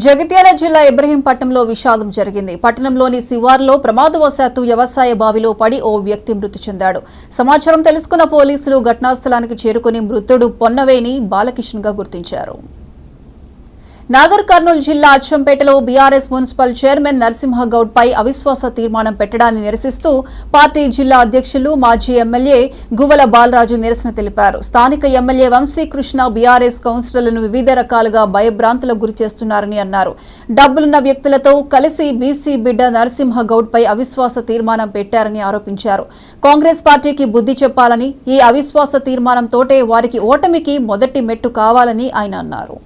జగిత్యాల జిల్లా ఇబ్రహీంపట్నంలో విషాదం జరిగింది. పట్టణంలోని శివార్లో ప్రమాదవశాత్తు వ్యవసాయ బావిలో పడి ఓ వ్యక్తి మృతి చెందాడు. సమాచారం తెలుసుకున్న పోలీసులు ఘటనా స్థలానికి చేరుకుని మృతుడు పొన్నవేని బాలకిషన్గా గుర్తించారు. నాగర్ కర్నూలు జిల్లా అచ్చంపేటలో బీఆర్ఎస్ మున్సిపల్ చైర్మన్ నరసింహగౌడ్ పై అవిశ్వాస తీర్మానం పెట్టడాన్ని నిరసిస్తూ పార్టీ జిల్లా అధ్యక్షులు మాజీ ఎమ్మెల్యే గువ్వల బాలరాజు నిరసన తెలిపారు. స్థానిక ఎమ్మెల్యే వంశీకృష్ణ బీఆర్ఎస్ కౌన్సిలర్లను వివిధ రకాలుగా భయభ్రాంతులకు గురి చేస్తున్నారని అన్నారు. డబ్బులున్న వ్యక్తులతో కలిసి బీసీ బిడ్డ నరసింహగౌడ్ పై అవిశ్వాస తీర్మానం పెట్టారని ఆరోపించారు. కాంగ్రెస్ పార్టీకి బుద్ధి చెప్పాలని, ఈ అవిశ్వాస తీర్మానంతోటే వారికి ఓటమికి మొదటి మెట్టు కావాలని ఆయన అన్నారు.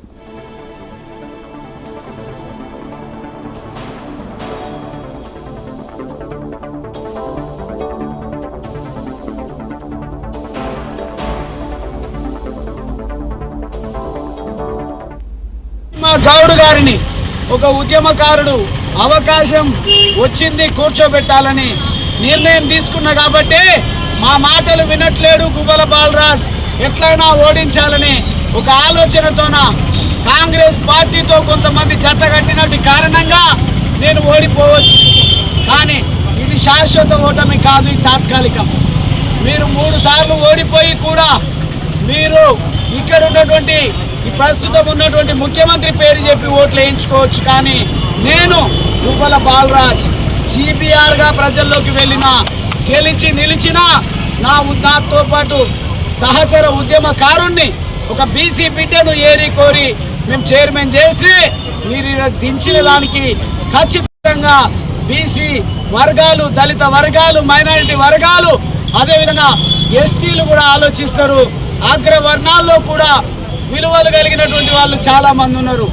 గౌడ్ గారిని ఒక ఉద్యమకారుడు అవకాశం వచ్చింది కూర్చోబెట్టాలని నిర్ణయం తీసుకున్నా కాబట్టి మా మాటలు వినట్లేడు గువ్వల బాలరాజ్, ఎట్లయినా ఓడించాలని ఒక ఆలోచనతోన కాంగ్రెస్ పార్టీతో కొంతమంది జతగట్టినట్టు కారణంగా నేను ఓడిపోవచ్చు. కానీ ఇది శాశ్వత ఓటమి కాదు, ఇది తాత్కాలికం. మీరు 3 సార్లు ఓడిపోయి కూడా మీరు ఇక్కడ ఉన్నటువంటి ఈ ప్రస్తుతం ఉన్నటువంటి ముఖ్యమంత్రి పేరు చెప్పి ఓట్లు వేయించుకోవచ్చు. కానీ నేను గువ్వల బాలరాజ్ సిబిఆర్గా ప్రజల్లోకి గెలిచి నిలిచిన నాతో పాటు సహచర ఉద్యమకారుణ్ణి ఒక బీసీ బిడ్డను ఏరి కోరి మేము చైర్మన్ చేస్తే మీరు దించిన దానికి ఖచ్చితంగా బీసీ వర్గాలు, దళిత వర్గాలు, మైనారిటీ వర్గాలు, అదేవిధంగా ఎస్టీలు కూడా ఆలోచిస్తారు. అగ్రవర్ణాల్లో కూడా విలువలు కలిగినటువంటి వాళ్ళు చాలా మంది ఉన్నారు.